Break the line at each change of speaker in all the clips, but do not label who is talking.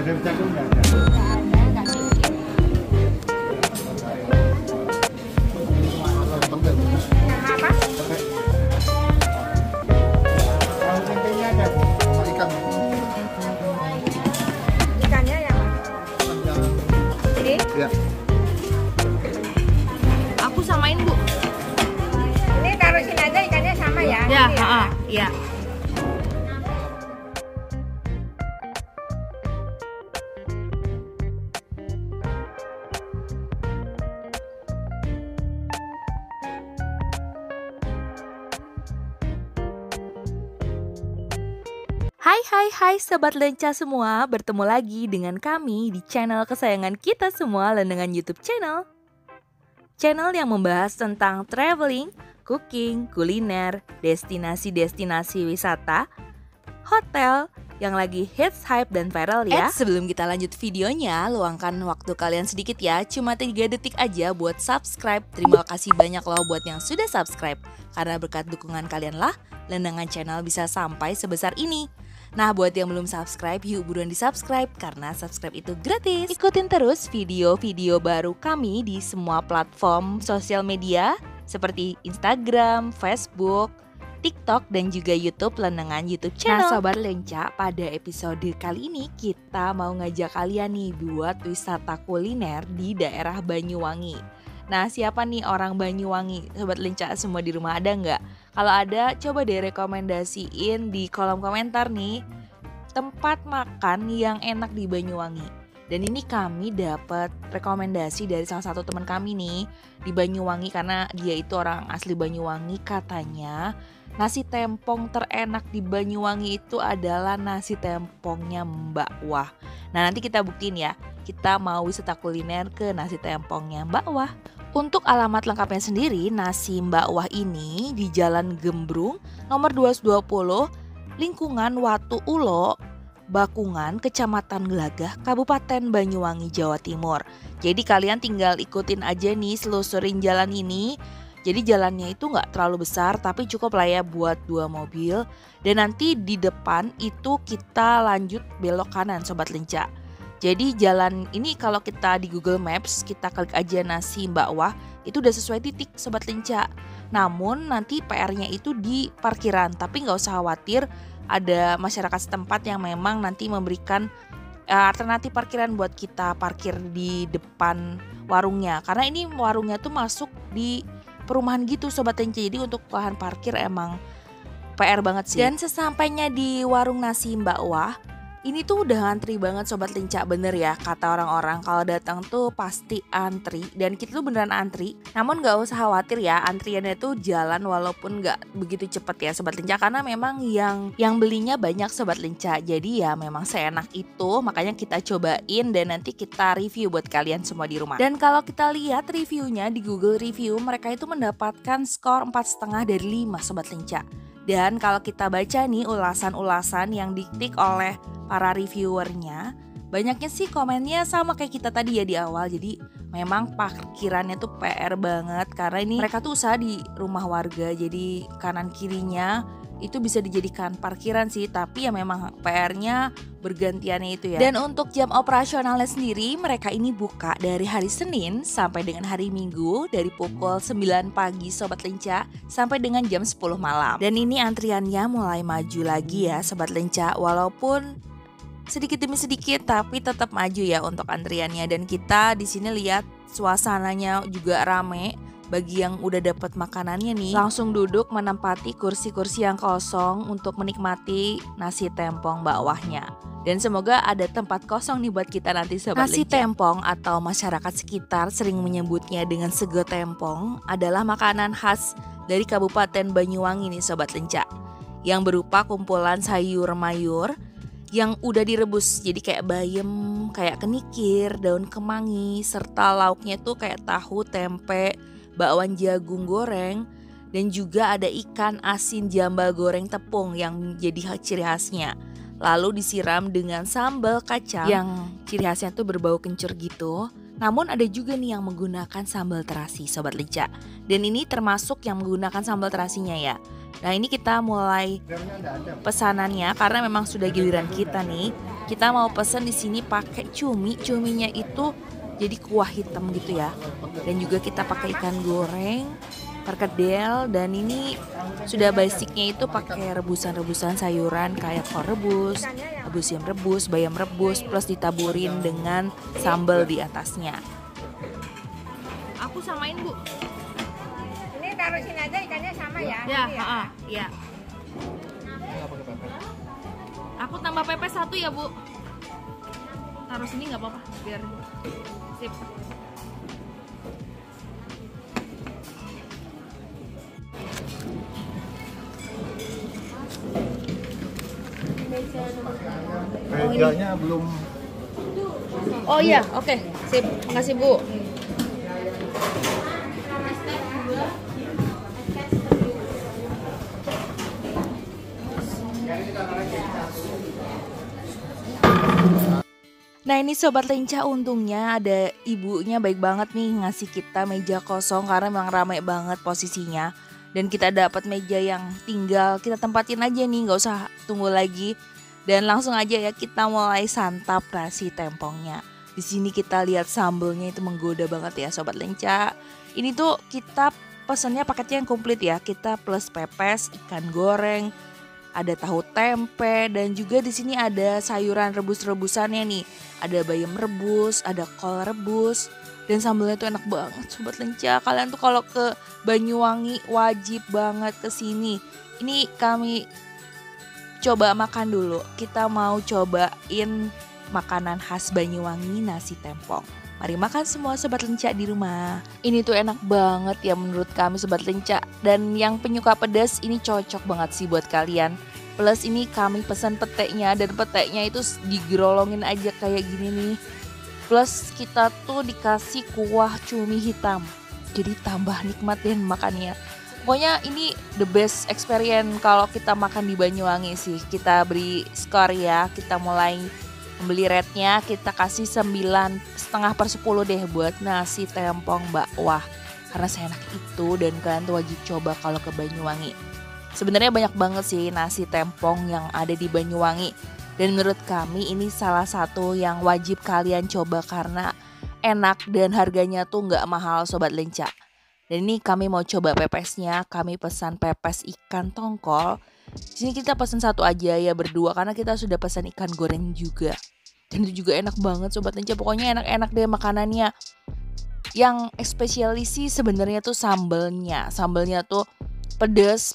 Dari jagung nggak ada.
Yang apa?
Tahu tempenya ada, sama ikan.
Ikannya yang mana? Ini?
Ya.
Aku samain, Bu.
Ini taruh sini aja ikannya sama ya?
Ya,
Ini ya?
iya. Hai Sobat Lenca semua, bertemu lagi dengan kami di channel kesayangan kita semua, Lendengan YouTube Channel. Channel yang membahas tentang traveling, cooking, kuliner, destinasi-destinasi wisata, hotel yang lagi hits, hype, dan viral ya. Sebelum kita lanjut videonya, luangkan waktu kalian sedikit ya, cuma 3 detik aja buat subscribe. Terima kasih banyak loh buat yang sudah subscribe, karena berkat dukungan kalian lah, Lendengan Channel bisa sampai sebesar ini. Nah, buat yang belum subscribe, yuk buruan di subscribe karena subscribe itu gratis. Ikutin terus video-video baru kami di semua platform sosial media seperti Instagram, Facebook, TikTok, dan juga YouTube Lendengan YouTube Channel. Nah, Sobat Lenca, pada episode kali ini kita mau ngajak kalian nih buat wisata kuliner di daerah Banyuwangi. Nah, siapa nih orang Banyuwangi? Sobat Lenca semua di rumah ada nggak? Kalau ada, coba deh rekomendasiin di kolom komentar nih tempat makan yang enak di Banyuwangi. Dan ini kami dapat rekomendasi dari salah satu teman kami nih di Banyuwangi, karena dia itu orang asli Banyuwangi. Katanya nasi tempong terenak di Banyuwangi itu adalah nasi tempongnya Mbak Wah. Nah, nanti kita buktiin ya, kita mau wisata kuliner ke nasi tempongnya Mbak Wah. Untuk alamat lengkapnya sendiri, nasi Mbak Wah ini di Jalan Gembrung nomor 220, lingkungan Watu Ulo, Bakungan, Kecamatan Gelagah, Kabupaten Banyuwangi, Jawa Timur. Jadi kalian tinggal ikutin aja nih, selusurin jalan ini. Jadi jalannya itu nggak terlalu besar, tapi cukup lah ya buat 2 mobil. Dan nanti di depan itu kita lanjut belok kanan, Sobat Lenca. Jadi jalan ini kalau kita di Google Maps, kita klik aja nasi Mbak Wah, itu udah sesuai titik Sobat Lenca. Namun nanti PR-nya itu di parkiran, tapi nggak usah khawatir, ada masyarakat setempat yang memang nanti memberikan alternatif parkiran buat kita parkir di depan warungnya. Karena ini warungnya tuh masuk di perumahan gitu Sobat Lenca, jadi untuk lahan parkir emang PR banget sih. Dan sesampainya di warung nasi Mbak Wah, ini tuh udah antri banget Sobat Lenca, bener ya kata orang-orang, kalau datang tuh pasti antri, dan kita tuh beneran antri. Namun gak usah khawatir ya, antriannya tuh jalan walaupun gak begitu cepet ya Sobat Lenca, karena memang yang belinya banyak Sobat Lenca. Jadi ya memang seenak itu, makanya kita cobain dan nanti kita review buat kalian semua di rumah. Dan kalau kita lihat reviewnya di Google Review, mereka itu mendapatkan skor 4,5 dari 5 Sobat Lenca. Dan kalau kita baca nih ulasan-ulasan yang diketik oleh para reviewernya, banyaknya sih komennya sama kayak kita tadi ya di awal. Jadi memang parkirannya tuh PR banget, karena ini mereka tuh usaha di rumah warga, jadi kanan kirinya itu bisa dijadikan parkiran sih, tapi ya memang PR-nya bergantiannya itu ya. Dan untuk jam operasionalnya sendiri, mereka ini buka dari hari Senin sampai dengan hari Minggu dari pukul 9 pagi Sobat Lenca sampai dengan jam 10 malam. Dan ini antriannya mulai maju lagi ya Sobat Lenca, walaupun sedikit demi sedikit tapi tetap maju ya untuk antriannya. Dan kita di sini lihat suasananya juga rame. Bagi yang udah dapat makanannya nih, langsung duduk menempati kursi-kursi yang kosong untuk menikmati nasi tempong Mbak Wahnya. Dan semoga ada tempat kosong nih buat kita nanti Sobat Lenca. Nasi tempong atau masyarakat sekitar sering menyebutnya dengan sego tempong adalah makanan khas dari Kabupaten Banyuwangi nih Sobat Lenca, yang berupa kumpulan sayur mayur yang udah direbus, jadi kayak bayam, kayak kenikir, daun kemangi, serta lauknya tuh kayak tahu, tempe, bakwan jagung goreng, dan juga ada ikan asin jambal goreng tepung yang jadi ciri khasnya. Lalu disiram dengan sambal kacang yang ciri khasnya tuh berbau kencur gitu. Namun ada juga nih yang menggunakan sambal terasi Sobat Lenca. Dan ini termasuk yang menggunakan sambal terasinya ya. Nah ini kita mulai pesanannya karena memang sudah giliran kita nih. Kita mau pesen di sini pakai cumi. Cuminya itu jadi kuah hitam gitu ya. Dan juga kita pakai ikan goreng, perkedel, dan ini sudah basicnya itu pakai rebusan-rebusan sayuran kayak kol rebus, siam rebus, bayam rebus, plus ditaburin dengan sambal di atasnya. Aku samain, Bu.
Ini taruh sini aja ikannya sama ya.
Ya,
Gitu ya.
iya.
Nggak pakai pepes.
Aku tambah pepes 1 ya, Bu. Taruh sini nggak apa-apa, biar sip.
Mejanya belum.
Oh iya, oke, sip. Makasih, Bu. Nah ini Sobat Lenca, untungnya ada ibunya baik banget nih ngasih kita meja kosong karena memang ramai banget posisinya. Dan kita dapat meja yang tinggal kita tempatin aja nih, nggak usah tunggu lagi. Dan langsung aja ya kita mulai santap nasi tempongnya. Di sini kita lihat sambelnya itu menggoda banget ya Sobat Lenca. Ini tuh kita pesannya paketnya yang komplit ya. Kita plus pepes, ikan goreng, ada tahu tempe, dan juga di sini ada sayuran rebus-rebusannya nih. Ada bayam rebus, ada kol rebus, dan sambelnya tuh enak banget Sobat Lenca. Kalian tuh kalau ke Banyuwangi wajib banget ke sini. Ini kami coba makan dulu. Kita mau cobain makanan khas Banyuwangi, nasi tempong. Mari makan semua Sobat Lenca di rumah. Ini tuh enak banget ya menurut kami Sobat Lenca. Dan yang penyuka pedas ini cocok banget sih buat kalian. Plus ini kami pesan peteknya, dan peteknya itu digerolongin aja kayak gini nih. Plus kita tuh dikasih kuah cumi hitam. Jadi tambah nikmat deh makannya. Pokoknya ini the best experience kalau kita makan di Banyuwangi sih. Kita beri skor ya. Kita mulai membeli rate-nya, kita kasih 9,5/10 deh buat nasi tempong bakwan. Karena seenak itu dan kalian tuh wajib coba kalau ke Banyuwangi. Sebenarnya banyak banget sih nasi tempong yang ada di Banyuwangi. Dan menurut kami ini salah satu yang wajib kalian coba karena enak dan harganya tuh nggak mahal Sobat Lenca. Dan ini kami mau coba pepesnya, kami pesan pepes ikan tongkol. Di sini kita pesan 1 aja ya berdua karena kita sudah pesan ikan goreng juga. Dan itu juga enak banget Sobat Lenca, pokoknya enak-enak deh makanannya. Yang spesialis sih sebenarnya tuh sambelnya. Sambelnya tuh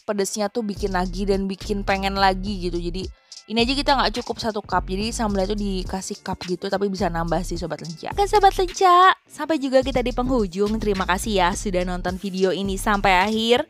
pedesnya tuh bikin lagi dan bikin pengen lagi gitu. Jadi ini aja kita nggak cukup 1 cup, jadi sambelnya tuh dikasih cup gitu, tapi bisa nambah sih Sobat Lenca. Oke Sobat Lenca, sampai juga kita di penghujung. Terima kasih ya sudah nonton video ini sampai akhir.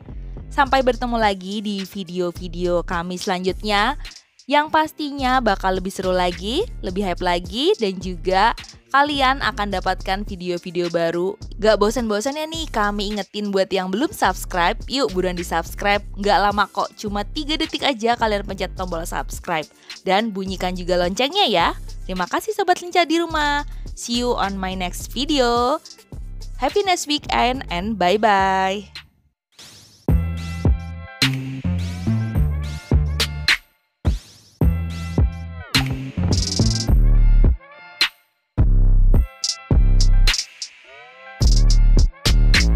Sampai bertemu lagi di video-video kami selanjutnya, yang pastinya bakal lebih seru lagi, lebih hype lagi, dan juga kalian akan dapatkan video-video baru. Gak bosan-bosannya nih kami ingetin buat yang belum subscribe, yuk buruan di subscribe. Gak lama kok, cuma 3 detik aja kalian pencet tombol subscribe. Dan bunyikan juga loncengnya ya. Terima kasih Sobat Lenca di rumah. See you on my next video. Happy next weekend and bye-bye.